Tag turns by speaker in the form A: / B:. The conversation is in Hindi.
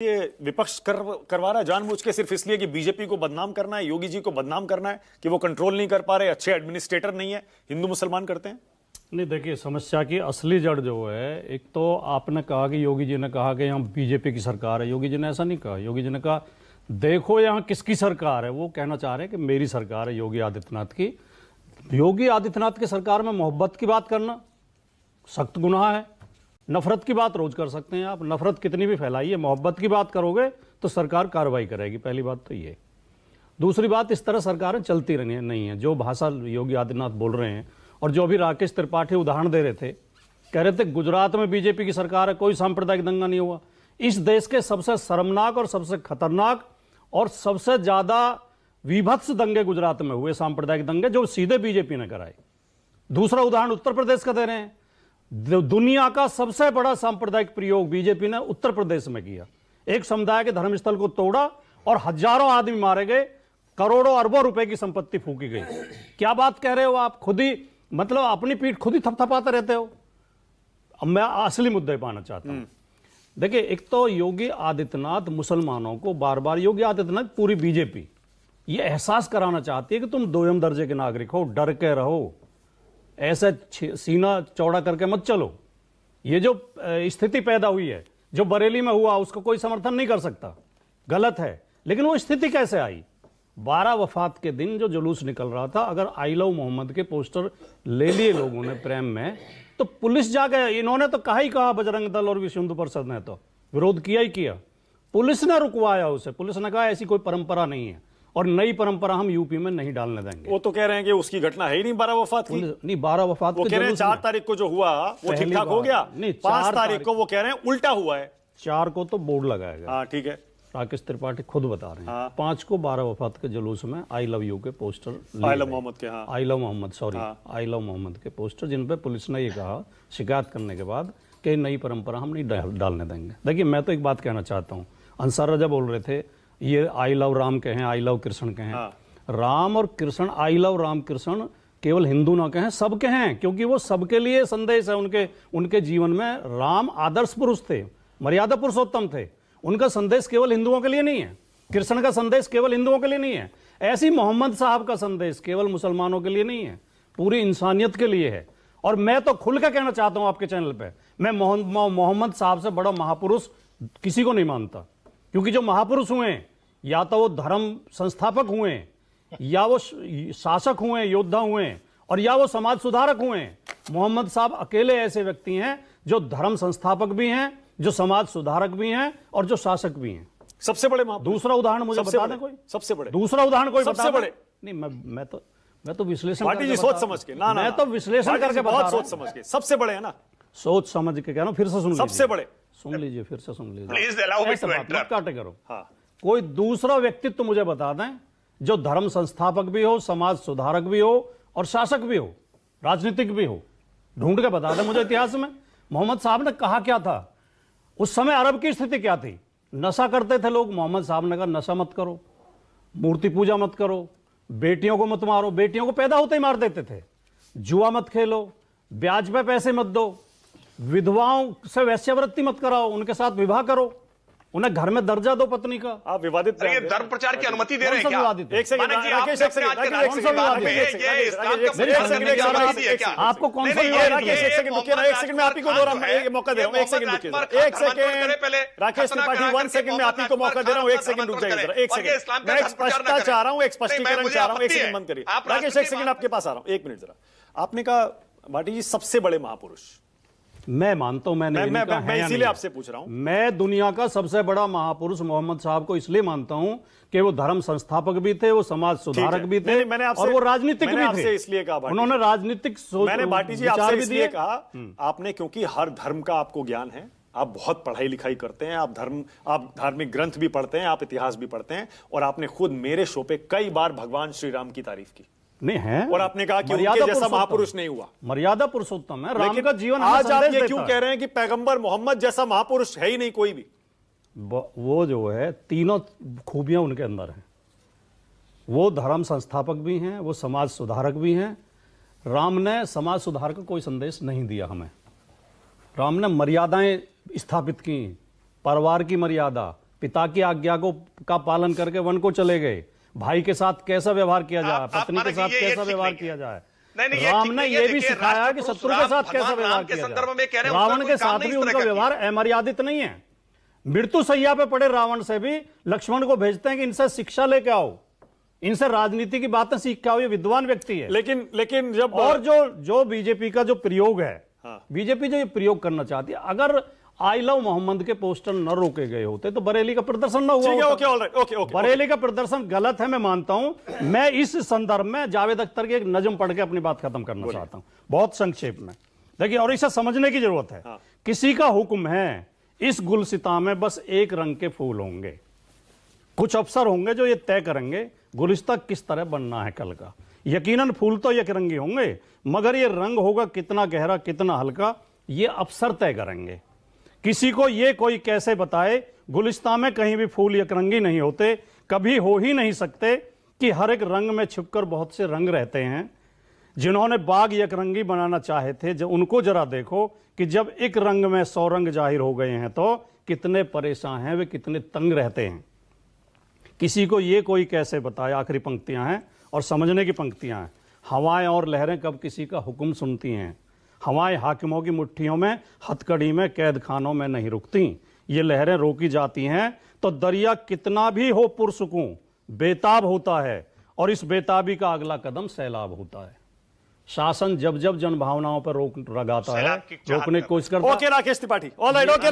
A: ये विपक्ष करवा रहा है जानबूझ के सिर्फ इसलिए कि बीजेपी को बदनाम करना है, योगी जी को बदनाम करना है कि वो कंट्रोल नहीं कर पा रहे, अच्छे एडमिनिस्ट्रेटर नहीं है, हिंदू मुसलमान करते हैं।
B: नहीं, देखिए समस्या की असली जड़ जो है, एक तो आपने कहा कि योगी जी ने कहा कि यहाँ बीजेपी की सरकार है। योगी जी ने ऐसा नहीं कहा। योगी जी ने कहा देखो यहाँ किसकी सरकार है। वो कहना चाह रहे हैं कि मेरी सरकार है, योगी आदित्यनाथ की। योगी आदित्यनाथ की सरकार में मोहब्बत की बात करना सख्त गुनाह है। नफरत की बात रोज कर सकते हैं आप, नफरत कितनी भी फैलाइए, मोहब्बत की बात करोगे तो सरकार कार्रवाई करेगी। पहली बात तो ये। दूसरी बात, इस तरह सरकारें चलती रही नहीं है। जो भाषा योगी आदित्यनाथ बोल रहे हैं और जो अभी राकेश त्रिपाठी उदाहरण दे रहे थे, कह रहे थे गुजरात में बीजेपी की सरकार है, कोई सांप्रदायिक दंगा नहीं हुआ। इस देश के सबसे शर्मनाक और सबसे खतरनाक और सबसे ज्यादा विभत्स दंगे गुजरात में हुए, सांप्रदायिक दंगे, जो सीधे बीजेपी ने कराए। दूसरा उदाहरण उत्तर प्रदेश का दे रहे हैं। दुनिया का सबसे बड़ा सांप्रदायिक प्रयोग बीजेपी ने उत्तर प्रदेश में किया। एक समुदाय के धर्मस्थल को तोड़ा और हजारों आदमी मारे गए, करोड़ों अरबों रुपए की संपत्ति फूकी गई। क्या बात कह रहे हो आप? खुद ही मतलब अपनी पीठ खुद ही थपथपाते रहते हो। अब मैं असली मुद्दे पर आना चाहता हूं। देखिए, एक तो योगी आदित्यनाथ मुसलमानों को बार बार, योगी आदित्यनाथ पूरी बीजेपी ये एहसास कराना चाहती है कि तुम दोयम दर्जे के नागरिक हो, डर के रहो, ऐसे सीना चौड़ा करके मत चलो। ये जो स्थिति पैदा हुई है, जो बरेली में हुआ, उसको कोई समर्थन नहीं कर सकता, गलत है। लेकिन वो स्थिति कैसे आई? 12 वफात के दिन जो जुलूस निकल रहा था, अगर आई लव मोहम्मद के पोस्टर ले लिए लोगों ने प्रेम में, तो पुलिस जाके, इन्होंने तो कहा ही कहा, बजरंग दल और विश्व हिंदू परिषद ने तो विरोध किया ही किया। पुलिस ने रुकवाया उसे। पुलिस ने कहा ऐसी कोई परंपरा नहीं है और नई परंपरा हम यूपी में नहीं डालने देंगे।
A: वो तो कह रहे हैं कि उसकी घटना है ही नहीं 12 वफात की।
B: नहीं, 12 वफात
A: वो कह रहे हैं 4 तारीख को जो हुआ वो ठीक ठाक हो गया।
B: नहीं,
A: 5 तारीख को वो कह रहे हैं उल्टा हुआ है।
B: 4 को तो बोर्ड लगाएगा।
A: हाँ, ठीक है,
B: राकेश त्रिपाठी खुद बता रहे हैं।
A: हाँ।
B: 5 को 12 वफात के जुलूस में आई लव यू के पोस्टर,
A: आई लव मोहम्मद के, हाँ,
B: I love Mohammad, sorry, I love Mohammad के पोस्टर, जिन पे पुलिस ने ये कहा शिकायत करने के बाद कि नई परंपरा हम नहीं डालने देंगे। देखिए, मैं तो एक बात कहना चाहता हूँ। अंसार रजा बोल रहे थे ये आई लव राम कहें, आई लव कृष्ण कहें। राम और कृष्ण, आई लव राम कृष्ण केवल हिंदू ना कहें, सब कहें, क्योंकि वो सबके लिए संदेश है। उनके जीवन में राम आदर्श पुरुष थे, मर्यादा पुरुषोत्तम थे। उनका संदेश केवल हिंदुओं के लिए नहीं है, कृष्ण का संदेश केवल हिंदुओं के लिए नहीं है। ऐसी मोहम्मद साहब का संदेश केवल मुसलमानों के लिए नहीं है, पूरी इंसानियत के लिए है। और मैं तो खुल के कहना चाहता हूं आपके चैनल पे, मैं मोहम्मद साहब से बड़ा महापुरुष किसी को नहीं मानता। क्योंकि जो महापुरुष हुए, या तो वो धर्म संस्थापक हुए, या वो शासक हुए, योद्धा हुए, और या वो समाज सुधारक हुए। मोहम्मद साहब अकेले ऐसे व्यक्ति हैं जो धर्म संस्थापक भी हैं, जो समाज सुधारक भी हैं, और जो शासक भी हैं।
A: सबसे बड़े
B: दूसरा उदाहरण मुझे बता दें कोई?
A: सबसे बड़े
B: दूसरा उदाहरण कोई
A: सबसे बड़े?
B: नहीं, मैं तो विश्लेषण
A: पार्टी जी सोच समझ के, ना
B: मैं तो विश्लेषण करके बता रहा हूं।
A: सोच समझ के सबसे बड़े है ना,
B: सोच समझ के कह रहा हूं। फिर से सुन लीजिए,
A: सबसे बड़े
B: सुन लीजिए, फिर से सुन लीजिए,
C: please allow me to interrupt.
B: काटे करो।
A: हाँ,
B: कोई दूसरा व्यक्तित्व मुझे बता दें जो धर्म संस्थापक भी हो, समाज सुधारक भी हो, और शासक भी हो, राजनीतिक भी हो। ढूंढ के बता दें मुझे इतिहास में मोहम्मद साहब ने कहा क्या था। उस समय अरब की स्थिति क्या थी? नशा करते थे लोग। मोहम्मद साहब ने कहा नशा मत करो, मूर्ति पूजा मत करो, बेटियों को मत मारो, बेटियों को पैदा होते ही मार देते थे, जुआ मत खेलो, ब्याज पे पैसे मत दो, विधवाओं से वैश्यावृत्ति मत कराओ, उनके साथ विवाह करो, उन्हें घर में दर्जा दो पत्नी का।
A: आप विवादित
C: ये धर्म प्रचार की अनुमति दे रहे हैं क्या?
A: एक सेकंड,
B: आपको कौन सा
A: एक सेकंड में आप ही को मौका दे रहा हूँ। एक सेकंड रुकिए, एक सेकंड राकेश त्रिपाठी, 1 सेकंड में आप ही को मौका दे रहा हूँ। एक सेकंड रुक जाइए, एक सेकंड, मैं स्पष्टता चाह रहा हूँ, एक स्पष्टीकरण चाह रहा हूँ। एक सेकंड बंद करिए राकेश, एक सेकंड आपके पास आ रहा हूँ। 1 मिनट जरा। आपने कहा भाटी जी सबसे बड़े महापुरुष,
B: मैं मानता हूं,
A: मैं इसीलिए आपसे पूछ रहा हूं।
B: मैं दुनिया का सबसे बड़ा महापुरुष मोहम्मद साहब को इसलिए मानता हूं कि वो धर्म संस्थापक भी थे, वो समाज सुधारक भी थे, और वो राजनीतिक भी थे।
A: इसलिए कहा
B: उन्होंने राजनीतिक सोच,
A: मैंने भाटी जी आपसे इसलिए कहा, आपने, क्योंकि हर धर्म का आपको ज्ञान है, आप बहुत पढ़ाई लिखाई करते हैं, आप धार्मिक ग्रंथ भी पढ़ते हैं, आप इतिहास भी पढ़ते हैं, और आपने खुद मेरे शो पे कई बार भगवान श्री राम की तारीफ की
B: नहीं है,
A: और आपने कहा कि उनके जैसा महापुरुष नहीं हुआ।
B: मर्यादा पुरुषोत्तम है, राम का जीवन।
A: आज आप ये क्यों कह रहे हैं कि पैगंबर मोहम्मद जैसा महापुरुष है ही नहीं कोई भी?
B: वो जो है, तीनों खूबियां उनके अंदर हैं। वो धर्म संस्थापक भी हैं, वो समाज सुधारक भी हैं। राम ने समाज सुधार का कोई संदेश नहीं दिया हमें। राम ने मर्यादाएं स्थापित की, परिवार की मर्यादा, पिता की आज्ञा का पालन करके वन को चले गए। भाई के साथ कैसा व्यवहार किया जाए, पत्नी के साथ कैसा व्यवहार किया जाए। राम ने यह भी सिखाया कि शत्रु के साथ कैसा व्यवहार किया जाए। रावण के साथ भी उनका व्यवहार अमर्यादित नहीं है। मृत्यु सैया पे पड़े रावण से भी लक्ष्मण को भेजते हैं कि इनसे शिक्षा लेके आओ, इनसे राजनीति की बातें सीख के आओ, ये विद्वान व्यक्ति है।
A: लेकिन जब
B: और जो बीजेपी का जो प्रयोग है, बीजेपी जो ये प्रयोग करना चाहती है, अगर आई लव मोहम्मद के पोस्टर न रोके गए होते तो बरेली का प्रदर्शन न हुआ होता। बरेली का प्रदर्शन गलत है, मैं मानता हूं। मैं इस संदर्भ में जावेद अख्तर की एक नज्म पढ़ के अपनी बात खत्म करना चाहता हूं, बहुत संक्षेप में। देखिए, और इसे समझने की जरूरत है। किसी का हुक्म है, इस गुलसिता में बस एक रंग के फूल होंगे। कुछ अफसर होंगे जो ये तय करेंगे गुलिस्ता किस तरह बनना है कल का। यकीनन फूल तो एक रंगी होंगे, मगर ये रंग होगा कितना गहरा कितना हल्का, ये अफसर तय करेंगे। किसी को ये कोई कैसे बताए, गुलिस्ता में कहीं भी फूल एकरंगी नहीं होते, कभी हो ही नहीं सकते कि हर एक रंग में छिपकर बहुत से रंग रहते हैं। जिन्होंने बाग एकरंगी बनाना चाहे थे, जब उनको जरा देखो कि जब एक रंग में 100 रंग जाहिर हो गए हैं तो कितने परेशान हैं, वे कितने तंग रहते हैं। किसी को ये कोई कैसे बताए, आखिरी पंक्तियां हैं और समझने की पंक्तियां हैं। हवाएं और लहरें कब किसी का हुक्म सुनती हैं, हवाएं हाकिमों की मुट्ठियों में, हथकड़ी में, कैद खानों में नहीं रुकती। ये लहरें रोकी जाती हैं तो दरिया कितना भी हो पुरसुकूं बेताब होता है, और इस बेताबी का अगला कदम सैलाब होता है। शासन जब जब जनभावनाओं पर रोक लगाता है, रोकने की कोशिश करता है।
A: Okay Rakesh Tripathi, alright, okay.